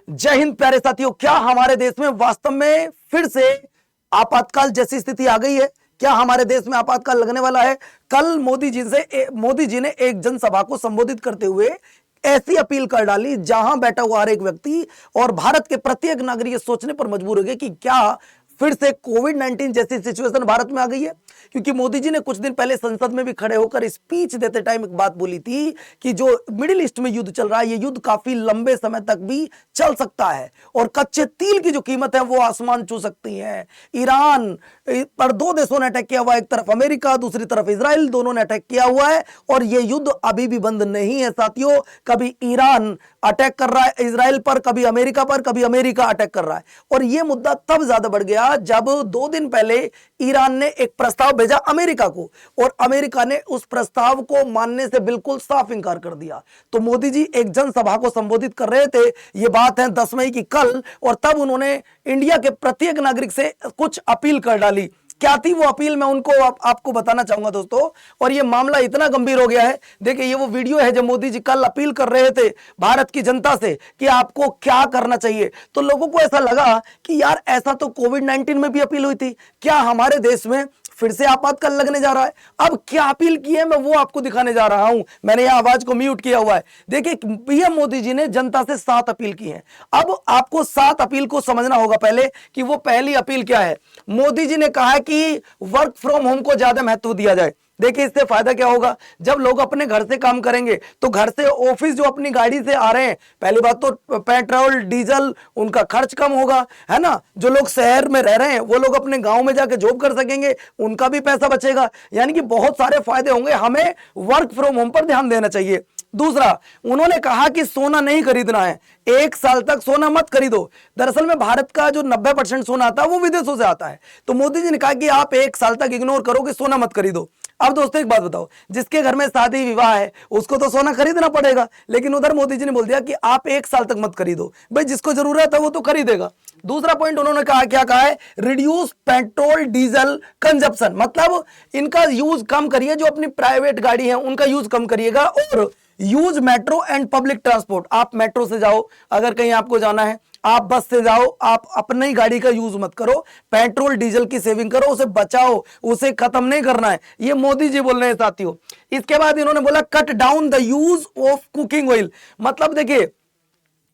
जय हिंद प्यारे साथियों। क्या हमारे देश में वास्तव में फिर से आपातकाल जैसी स्थिति आ गई है? क्या हमारे देश में आपातकाल लगने वाला है? कल मोदी जी ने एक जनसभा को संबोधित करते हुए ऐसी अपील कर डाली जहां बैठा हुआ हर एक व्यक्ति और भारत के प्रत्येक नागरिक ये सोचने पर मजबूर हो गए कि क्या फिर से कोविड-19 जैसी सिचुएशन भारत में आ गई है। क्योंकि मोदी जी ने कुछ दिन पहले संसद में भी खड़े होकर स्पीच देते टाइम एक बात बोली थी कि जो मिडिल ईस्ट में युद्ध चल रहा है, ये युद्ध काफी लंबे समय तक भी चल सकता है और कच्चे तेल की जो कीमत है वो आसमान छू सकती है। ईरान पर दो देशों ने अटैक किया हुआ है, एक तरफ अमेरिका, दूसरी तरफ इजराइल, दोनों ने अटैक किया हुआ है और ये युद्ध अभी भी बंद नहीं है साथियों। कभी ईरान अटैक कर रहा है इजराइल पर, कभी अमेरिका पर, कभी अमेरिका अटैक कर रहा है। और यह मुद्दा तब ज्यादा बढ़ गया जब 2 दिन पहले ईरान ने एक प्रस्ताव भेजा अमेरिका को और अमेरिका ने उस प्रस्ताव को मानने से बिल्कुल साफ इंकार कर दिया। तो मोदी जी एक जनसभा को संबोधित कर रहे थे, ये बात है 10 मई की कल, और तब उन्होंने इंडिया के प्रत्येक नागरिक से कुछ अपील कर डाली। क्या थी वो अपील, मैं उनको आपको बताना चाहूंगा दोस्तों। और ये मामला इतना गंभीर हो गया है, देखिए ये वो वीडियो है जब मोदी जी कल अपील कर रहे थे भारत की जनता से कि आपको क्या करना चाहिए। तो लोगों को ऐसा लगा कि यार ऐसा तो कोविड-19 में भी अपील हुई थी, क्या हमारे देश में फिर से आपातकाल लगने जा रहा है? अब क्या अपील की है मैं वो आपको दिखाने जा रहा हूं। मैंने यह आवाज को म्यूट किया हुआ है। देखिए पीएम मोदी जी ने जनता से 7 अपील की है। अब आपको 7 अपील को समझना होगा पहले कि वो पहली अपील क्या है। मोदी जी ने कहा है कि वर्क फ्रॉम होम को ज्यादा महत्व दिया जाए। देखिए इससे फायदा क्या होगा, जब लोग अपने घर से काम करेंगे तो घर से ऑफिस जो अपनी गाड़ी से आ रहे हैं, पहली बात तो पेट्रोल डीजल उनका खर्च कम होगा, है ना। जो लोग शहर में रह रहे हैं वो लोग अपने गांव में जाके जॉब कर सकेंगे, उनका भी पैसा बचेगा, यानी कि बहुत सारे फायदे होंगे। हमें वर्क फ्रॉम होम पर ध्यान देना चाहिए। दूसरा, उन्होंने कहा कि सोना नहीं खरीदना है, 1 साल तक सोना मत खरीदो। दरअसल में भारत का जो 90% सोना आता है वो विदेशों से आता है। तो मोदी जी ने कहा कि आप 1 साल तक इग्नोर करो कि सोना मत खरीदो। अब दोस्तों एक बात बताओ, जिसके घर में शादी विवाह है उसको तो सोना खरीदना पड़ेगा, लेकिन उधर मोदी जी ने बोल दिया कि आप 1 साल तक मत खरीदो। भाई जिसको जरूरत है वो तो खरीदेगा। दूसरा पॉइंट उन्होंने कहा, क्या कहा है, रिड्यूस पेट्रोल डीजल कंजप्शन, मतलब इनका यूज कम करिए, जो अपनी प्राइवेट गाड़ी है उनका यूज कम करिएगा और use metro and public transport. आप मेट्रो से जाओ, अगर कहीं आपको जाना है आप बस से जाओ, आप अपनी गाड़ी का यूज मत करो, पेट्रोल डीजल की सेविंग करो, उसे बचाओ, उसे खत्म नहीं करना है। ये मोदी जी बोल रहे हैं साथियों। इसके बाद इन्होंने बोला cut down the use of cooking oil, मतलब देखिए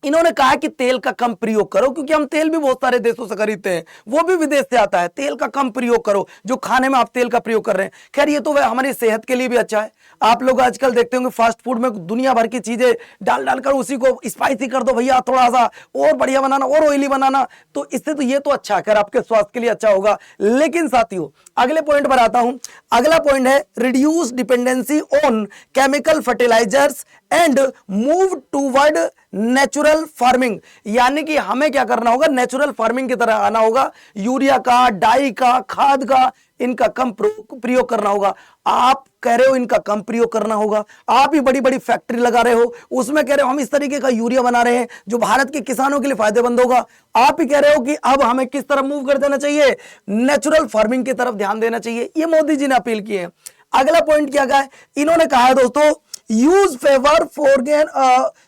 इन्होंने कहा कि तेल का कम प्रयोग करो, क्योंकि हम तेल भी बहुत सारे देशों से खरीदते हैं, वो भी विदेश से आता है। तेल का कम प्रयोग करो, जो खाने में आप तेल का प्रयोग कर रहे हैं। खैर ये तो हमारी सेहत के लिए भी अच्छा है। आप लोग आजकल देखते होंगे फास्ट फूड में दुनिया भर की चीजें डाल डालकर उसी को स्पाइसी कर दो भैया, थोड़ा सा और बढ़िया बनाना और ऑयली बनाना, तो इससे तो ये तो अच्छा है, खैर आपके स्वास्थ्य के लिए अच्छा होगा। लेकिन साथियों अगले पॉइंट पर आता हूं। अगला पॉइंट है reduce dependency on chemical fertilizers and move toward natural farming, यानी कि हमें क्या करना होगा, नेचुरल फार्मिंग की तरह आना होगा। यूरिया का, डाई का, खाद का इनका कम प्रयोग करना होगा। आप कह रहे हो इनका कम प्रयोग करना होगा, आप ही बड़ी बड़ी फैक्ट्री लगा रहे हो, उसमें कह रहे हो हम इस तरीके का यूरिया बना रहे हैं जो भारत के किसानों के लिए फायदेमंद होगा। आप ही कह रहे हो कि अब हमें किस तरफ मूव कर देना चाहिए, नेचुरल फार्मिंग की तरफ ध्यान देना चाहिए। ये मोदी जी ने अपील की है। अगला पॉइंट क्या कहा है, इन्होंने कहा है दोस्तों यूज फेवर फॉर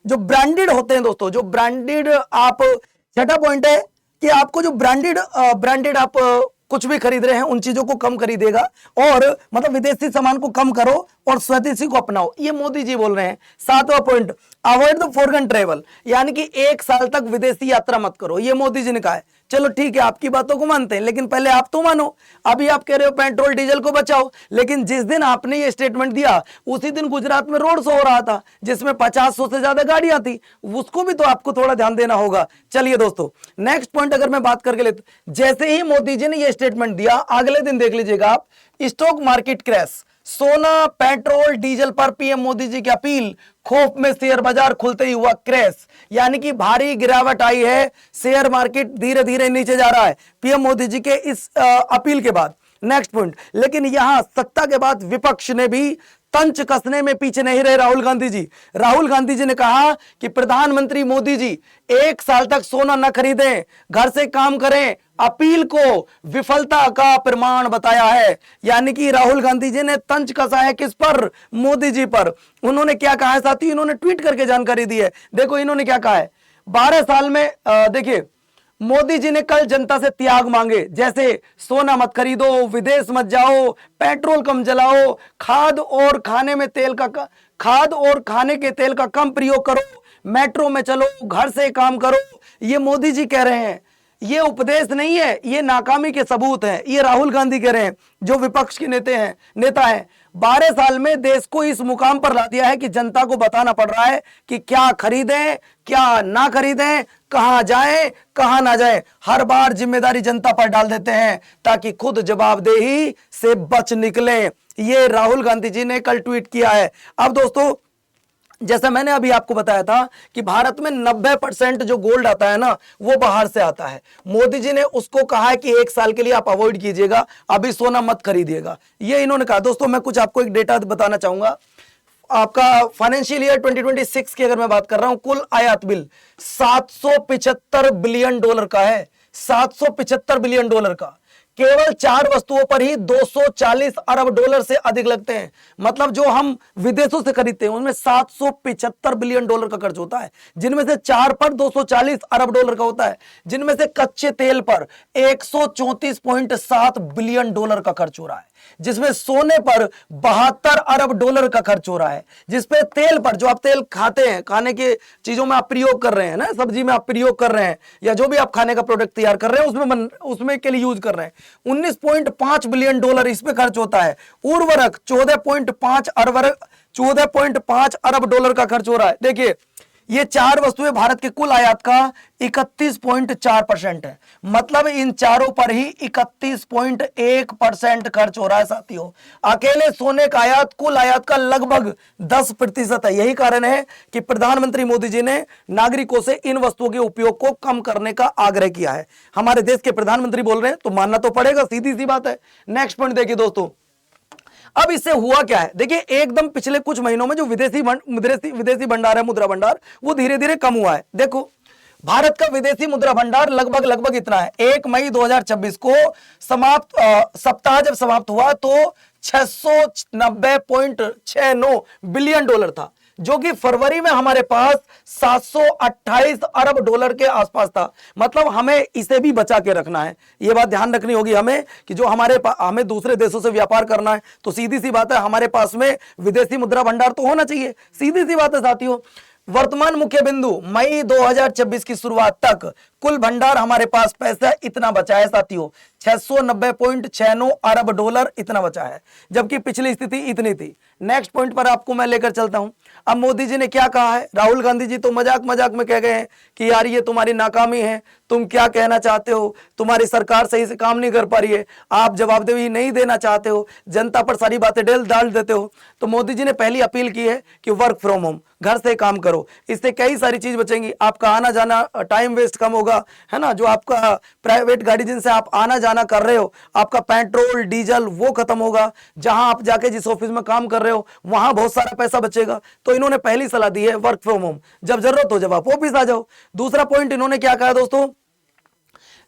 जो ब्रांडेड होते हैं दोस्तों, जो ब्रांडेड आप, छठा पॉइंट है कि आपको जो ब्रांडेड आप कुछ भी खरीद रहे हैं उन चीजों को कम खरीदेगा और मतलब विदेशी सामान को कम करो और स्वदेशी को अपनाओ, ये मोदी जी बोल रहे हैं। 7वां point avoid the foreign travel, यानी कि 1 साल तक विदेशी यात्रा मत करो, ये मोदी जी ने कहा है। चलो ठीक है, आपकी बातों को मानते हैं, लेकिन पहले आप तो मानो। अभी आप कह रहे हो पेट्रोल डीजल को बचाओ, लेकिन जिस दिन आपने ये स्टेटमेंट दिया उसी दिन गुजरात में रोड शो हो रहा था जिसमें 50-100 से ज्यादा गाड़ियां थी, उसको भी तो आपको थोड़ा ध्यान देना होगा। चलिए दोस्तों नेक्स्ट पॉइंट अगर मैं बात करके लेता, जैसे ही मोदी जी ने ये स्टेटमेंट दिया अगले दिन देख लीजिएगा आप, स्टॉक मार्केट क्रैश, सोना पेट्रोल डीजल पर पीएम मोदी जी की अपील, खौफ में शेयर बाजार खुलते ही हुआ क्रैश, यानी कि भारी गिरावट आई है, शेयर मार्केट धीरे धीरे नीचे जा रहा है पीएम मोदी जी के इस अपील के बाद। नेक्स्ट पॉइंट, लेकिन यहां सत्ता के बाद विपक्ष ने भी तंच कसने में पीछे नहीं रहे। राहुल गांधी जी ने कहा कि प्रधानमंत्री मोदी जी 1 साल तक सोना न खरीदें, घर से काम करें, अपील को विफलता का प्रमाण बताया है। यानी कि राहुल गांधी जी ने तंच कसा है किस पर, मोदी जी पर। उन्होंने क्या कहा है साथी, इन्होंने ट्वीट करके जानकारी दी है। देखो इन्होंने क्या कहा है, 12 साल में देखिए मोदी जी ने कल जनता से त्याग मांगे, जैसे सोना मत खरीदो, विदेश मत जाओ, पेट्रोल कम जलाओ, खाद और खाने के तेल का कम प्रयोग करो, मेट्रो में चलो, घर से काम करो। ये मोदी जी कह रहे हैं, ये उपदेश नहीं है, ये नाकामी के सबूत हैं। ये राहुल गांधी कह रहे हैं जो विपक्ष के नेता हैं। 12 साल में देश को इस मुकाम पर ला दिया है कि जनता को बताना पड़ रहा है कि क्या खरीदें क्या ना खरीदें, कहां जाएं कहां ना जाएं। हर बार जिम्मेदारी जनता पर डाल देते हैं ताकि खुद जवाबदेही से बच निकले। ये राहुल गांधी जी ने कल ट्वीट किया है। अब दोस्तों जैसा मैंने अभी आपको बताया था कि भारत में 90% जो गोल्ड आता है ना वो बाहर से आता है। मोदी जी ने उसको कहा है कि 1 साल के लिए आप अवॉइड कीजिएगा, अभी सोना मत खरीदिएगा, ये इन्होंने कहा। दोस्तों मैं कुछ आपको एक डेटा बताना चाहूंगा। आपका फाइनेंशियल ईयर 2026 की अगर मैं बात कर रहा हूं, कुल आयात बिल $775 बिलियन का है। $775 बिलियन का। केवल 4 वस्तुओं पर ही $240 अरब से अधिक लगते हैं। मतलब जो हम विदेशों से खरीदते हैं उनमें $775 बिलियन का खर्च होता है, जिनमें से 4 पर $240 अरब का होता है, जिनमें से कच्चे तेल पर $134.7 बिलियन का खर्च हो रहा है, जिसमें सोने पर $72 अरब का खर्च हो रहा है, जिसपे तेल पर, जो आप तेल खाते हैं, खाने की चीजों में आप प्रयोग कर रहे हैं ना, सब्जी में आप प्रयोग कर रहे हैं या जो भी आप खाने का प्रोडक्ट तैयार कर रहे हैं उसमें के लिए यूज कर रहे हैं, $19.5 बिलियन इस पे खर्च होता है। उर्वरक 14.5 अरब का खर्च हो रहा है। देखिए ये 4 वस्तुएं भारत के कुल आयात का 31.4% है। मतलब इन चारों पर ही 31.1% खर्च हो रहा है साथियों। अकेले सोने का आयात कुल आयात का लगभग 10% है। यही कारण है कि प्रधानमंत्री मोदी जी ने नागरिकों से इन वस्तुओं के उपयोग को कम करने का आग्रह किया है। हमारे देश के प्रधानमंत्री बोल रहे हैं तो मानना तो पड़ेगा, सीधी सी बात है। नेक्स्ट पॉइंट देखिए दोस्तों, अब इससे हुआ क्या है। देखिए एकदम पिछले कुछ महीनों में जो विदेशी भंडार है, मुद्रा भंडार, वो धीरे धीरे कम हुआ है। देखो भारत का विदेशी मुद्रा भंडार लगभग इतना है। 1 मई 2026 को सप्ताह जब समाप्त हुआ तो $690.69 बिलियन था, जो कि फरवरी में हमारे पास $728 अरब के आसपास था। मतलब हमें इसे भी बचा के रखना है। यह बात ध्यान रखनी होगी हमें कि जो हमें दूसरे देशों से व्यापार करना है तो सीधी सी बात है हमारे पास में विदेशी मुद्रा भंडार तो होना चाहिए। सीधी सी बात है साथियों। वर्तमान मुख्य बिंदु मई 2026 की शुरुआत तक कुल भंडार हमारे पास पैसा इतना बचा है साथियों, $690.69 अरब इतना बचा है, जबकि पिछली स्थिति इतनी थी। नेक्स्ट पॉइंट पर आपको मैं लेकर चलता हूं। अब मोदी जी ने क्या कहा है। राहुल गांधी जी तो मजाक में कह गए हैं कि यार ये तुम्हारी नाकामी है, तुम क्या कहना चाहते हो, तुम्हारी सरकार सही से काम नहीं कर पा रही है, आप जवाबदेही नहीं देना चाहते हो, जनता पर सारी बातें डाल देते हो। तो मोदी जी ने पहली अपील की है कि वर्क फ्रॉम होम, घर से काम करो, इससे कई सारी चीज बचेंगी। आपका आना जाना टाइम वेस्ट कम होगा, है ना। जो आपका प्राइवेट गाड़ी जिनसे आप आना जाना कर रहे हो, आपका पेट्रोल डीजल वो खत्म होगा। जहां आप जाके जिस ऑफिस में काम कर रहे हो वहां बहुत सारा पैसा बचेगा। तो इन्होंने पहली सलाह दी है वर्क फ्रॉम होम, जब जरूरत हो जब आप ऑफिस आ जाओ। दूसरा पॉइंट इन्होंने क्या कहा दोस्तों,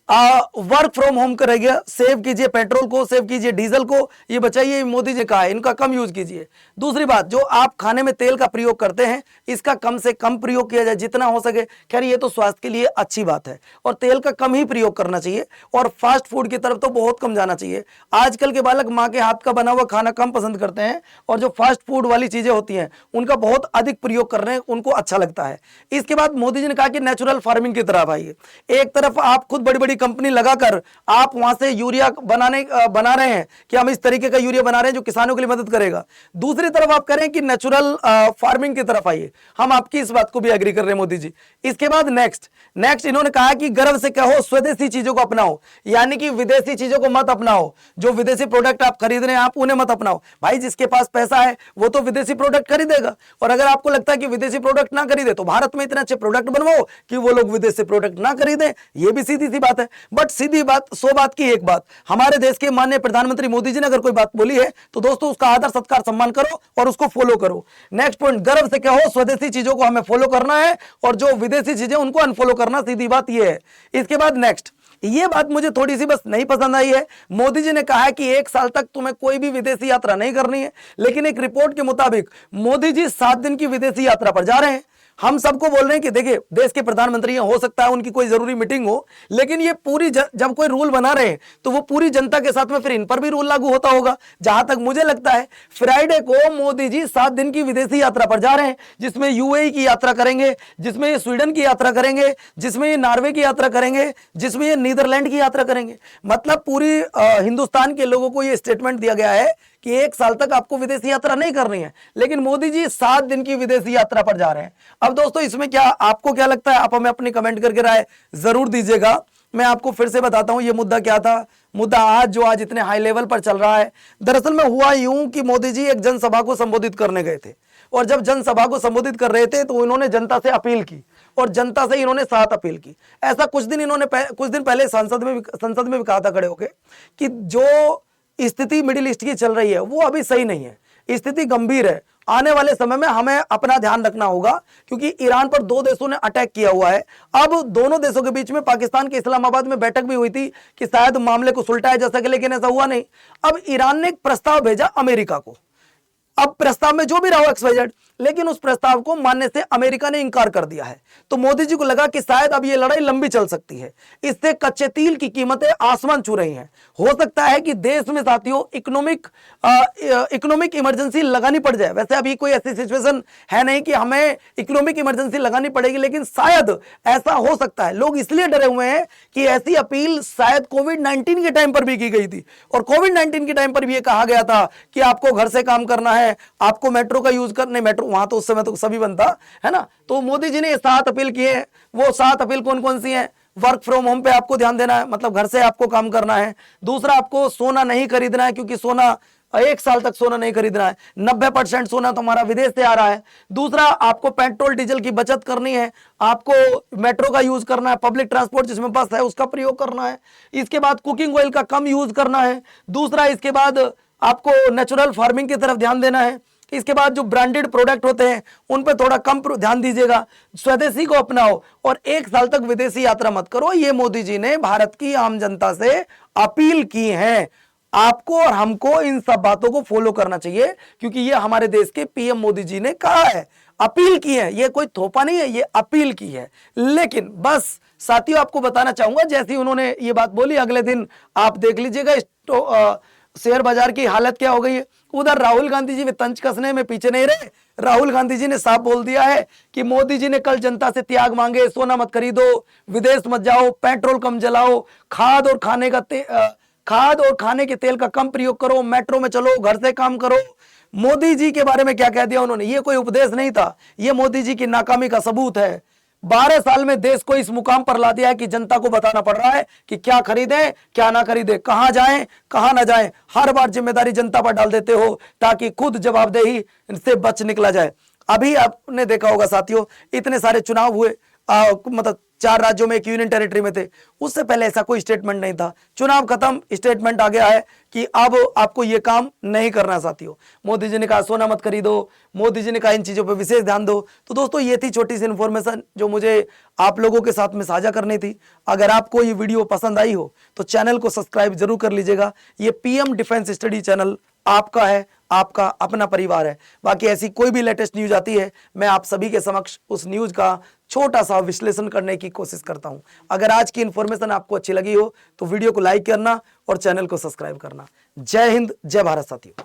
वर्क फ्रॉम होम करेगा, सेव कीजिए पेट्रोल को, सेव कीजिए डीजल को, ये बचाइए। मोदी जी कहा है इनका कम यूज कीजिए। दूसरी बात, जो आप खाने में तेल का प्रयोग करते हैं इसका कम से कम प्रयोग किया जाए जितना हो सके। खैर ये तो स्वास्थ्य के लिए अच्छी बात है और तेल का कम ही प्रयोग करना चाहिए और फास्ट फूड की तरफ तो बहुत कम जाना चाहिए। आजकल के बालक माँ के हाथ का बना हुआ खाना कम पसंद करते हैं और जो फास्ट फूड वाली चीजें होती हैं उनका बहुत अधिक प्रयोग कर रहे हैं, उनको अच्छा लगता है। इसके बाद मोदी जी ने कहा कि नेचुरल फार्मिंग की तरफ आइए। एक तरफ आप खुद बड़ी बड़ी कंपनी लगाकर आप वहां से यूरिया बना रहे हैं कि हम इस तरीके का यूरिया बना रहे हैं जो किसानों के लिए मदद करेगा। दूसरी तरफ आप कह रहे हैं कि नेचुरल फार्मिंग की तरफ आइए। हम आपकी इस बात को भी एग्री कर रहे हैं मोदी जी। इसके बाद नेक्स्ट इन्होंने कहा कि गर्व से कहो स्वदेशी चीजों को अपनाओ, यानी कि विदेशी चीजों को मत अपनाओ। जो विदेशी प्रोडक्ट आप खरीद रहे हैं आप उन्हें मत अपनाओ। भाई जिसके पास पैसा है वो तो विदेशी प्रोडक्ट खरीदेगा, और अगर आपको लगता है कि विदेशी प्रोडक्ट ना खरीदे तो भारत में इतने अच्छे प्रोडक्ट बनवाओ कि वो लोग विदेशी प्रोडक्ट ना खरीदें। ये भी सीधी सी बात है। बट सीधी बात 100 बात की एक बात, हमारे देश के माननीय प्रधानमंत्री मोदी जी ने अगर कोई बात बोली है तो दोस्तों उसका आदर सत्कार सम्मान करो और उसको फॉलो करो। नेक्स्ट पॉइंट, गर्व से कहो स्वदेशी चीजों को हमें फॉलो करना है और जो विदेशी चीजें उनको अनफॉलो करना, सीधी बात ये है। इसके बाद नेक्स्ट, ये बात मुझे थोड़ी सी बस नहीं पसंद आई है। मोदी जी ने कहा है कि 1 साल तक तुम्हें कोई भी विदेशी यात्रा नहीं करनी है, लेकिन एक रिपोर्ट के मुताबिक मोदी जी 7 दिन की विदेशी यात्रा पर जा रहे हैं। हम सबको बोल रहे हैं कि देखिए देश के प्रधानमंत्री हैं, हो सकता है उनकी कोई जरूरी मीटिंग हो, लेकिन ये पूरी जब कोई रूल बना रहे हैं तो वो पूरी जनता के साथ में फिर इन पर भी रूल लागू होता होगा। जहां तक मुझे लगता है फ्राइडे को मोदी जी 7 दिन की विदेशी यात्रा पर जा रहे हैं, जिसमें यूएई की यात्रा करेंगे, जिसमें ये स्वीडन की यात्रा करेंगे, जिसमें ये नॉर्वे की यात्रा करेंगे, जिसमें ये नीदरलैंड की यात्रा करेंगे। मतलब पूरी हिंदुस्तान के लोगों को ये स्टेटमेंट दिया गया है कि 1 साल तक आपको विदेशी यात्रा नहीं करनी है, लेकिन मोदी जी 7 दिन की विदेशी यात्रा पर जा रहे हैं। अब दोस्तों इसमें क्या आपको क्या लगता है, आप हमें अपनी कमेंट करके राय जरूर दीजिएगा। मैं आपको फिर से बताता हूं ये मुद्दा क्या था। मुद्दा आज इतने हाई लेवल पर चल रहा है, दरअसल में हुआ यूं कि मोदी जी एक जनसभा को संबोधित करने गए थे, और जब जनसभा को संबोधित कर रहे थे तो इन्होंने जनता से अपील की, और जनता से इन्होंने साथ अपील की। ऐसा कुछ दिन पहले संसद में भी कहा था खड़े होकर कि जो स्थिति मिडिल ईस्ट की चल रही है वो अभी सही नहीं है, स्थिति गंभीर है, आने वाले समय में हमें अपना ध्यान रखना होगा, क्योंकि ईरान पर 2 देशों ने अटैक किया हुआ है। अब दोनों देशों के बीच में पाकिस्तान के इस्लामाबाद में बैठक भी हुई थी कि शायद मामले को सुलटाया जा सके, लेकिन ऐसा हुआ नहीं। अब ईरान ने एक प्रस्ताव भेजा अमेरिका को, अब प्रस्ताव में जो भी रहा XYZ, लेकिन उस प्रस्ताव को मानने से अमेरिका ने इंकार कर दिया है। तो मोदी जी को लगा कि शायद अब ये लड़ाई लंबी चल सकती है, इससे कच्चे तेल की कीमतें आसमान छू रही हैं। हो सकता है कि देश में साथियों इकोनॉमिक इमरजेंसी लगानी पड़ जाए। वैसे अभी कोई ऐसी सिचुएशन है नहीं कि हमें इकोनॉमिक इमरजेंसी लगानी पड़ेगी, लेकिन शायद ऐसा हो सकता है। लोग इसलिए डरे हुए हैं कि ऐसी अपील शायद कोविड-19 के टाइम पर भी की गई थी, और कोविड-19 के टाइम पर भी ये कहा गया था कि आपको घर से काम करना है, आपको मेट्रो का यूज करने, मेट्रो वहां तो उस समय तो सभी बनता है ना। तो मोदी जी ने 7 अपील किए हैं। वो 7 अपील कौन कौन सी हैं? वर्क फ्रॉम होम पे आपको ध्यान देना है, मतलब घर से आपको काम करना है। दूसरा, आपको सोना नहीं खरीदना है, क्योंकि सोना 1 साल तक सोना नहीं खरीदना है। 90% सोना तो हमारा विदेश से आ रहा है। दूसरा, आपको पेट्रोल डीजल की बचत करनी है, आपको मेट्रो का यूज करना है, पब्लिक ट्रांसपोर्ट जिसमें बस है उसका प्रयोग करना है। इसके बाद कुकिंग ऑयल का कम यूज करना है। दूसरा, इसके बाद आपको नेचुरल फार्मिंग की तरफ ध्यान देना है। इसके बाद जो ब्रांडेड प्रोडक्ट होते हैं उन पर थोड़ा कम ध्यान दीजिएगा, स्वदेशी को अपनाओ, और 1 साल तक विदेशी यात्रा मत करो। ये मोदी जी ने भारत की आम जनता से अपील की है। आपको और हमको इन सब बातों को फॉलो करना चाहिए, क्योंकि ये हमारे देश के पीएम मोदी जी ने कहा है, अपील की है। ये कोई थोपा नहीं है, ये अपील की है। लेकिन बस साथियों आपको बताना चाहूंगा, जैसे ही उन्होंने ये बात बोली अगले दिन आप देख लीजिएगा शेयर बाजार की हालत क्या हो गई है। उधर राहुल गांधी जी भी तंज कसने में पीछे नहीं रहे। राहुल गांधी जी ने साफ बोल दिया है कि मोदी जी ने कल जनता से त्याग मांगे, सोना मत खरीदो, विदेश मत जाओ, पेट्रोल कम जलाओ, खाद और खाने के तेल का कम प्रयोग करो, मेट्रो में चलो, घर से काम करो। मोदी जी के बारे में क्या कह दिया उन्होंने, ये कोई उपदेश नहीं था, ये मोदी जी की नाकामी का सबूत है। 12 साल में देश को इस मुकाम पर ला दिया है कि जनता को बताना पड़ रहा है कि क्या खरीदें क्या ना खरीदें, कहां जाएं कहां ना जाएं। हर बार जिम्मेदारी जनता पर डाल देते हो ताकि खुद जवाबदेही से बच निकला जाए। अभी आपने देखा होगा साथियों, इतने सारे चुनाव हुए, मतलब 4 राज्यों में, एक यूनियन टेरिटरी में थे। उससे पहले ऐसा कोई स्टेटमेंट नहीं था। चुनाव खत्म, स्टेटमेंट आ गया है कि अब आपको ये काम नहीं करना। साथियों मोदी जी ने कहा सोना मत खरीदो, मोदी जी ने कहा इन चीजों पर विशेष ध्यान दो। तो दोस्तों ये थी छोटी सी इंफॉर्मेशन जो मुझे आप लोगों के साथ में साझा करनी थी। अगर आपको ये वीडियो पसंद आई हो तो चैनल को सब्सक्राइब जरूर कर लीजिएगा। ये पीएम डिफेंस स्टडी चैनल आपका है, आपका अपना परिवार है। बाकी ऐसी कोई भी लेटेस्ट न्यूज आती है, मैं आप सभी के समक्ष उस न्यूज का छोटा सा विश्लेषण करने की कोशिश करता हूं। अगर आज की इंफॉर्मेशन आपको अच्छी लगी हो तो वीडियो को लाइक करना और चैनल को सब्सक्राइब करना। जय हिंद, जय भारत साथियों।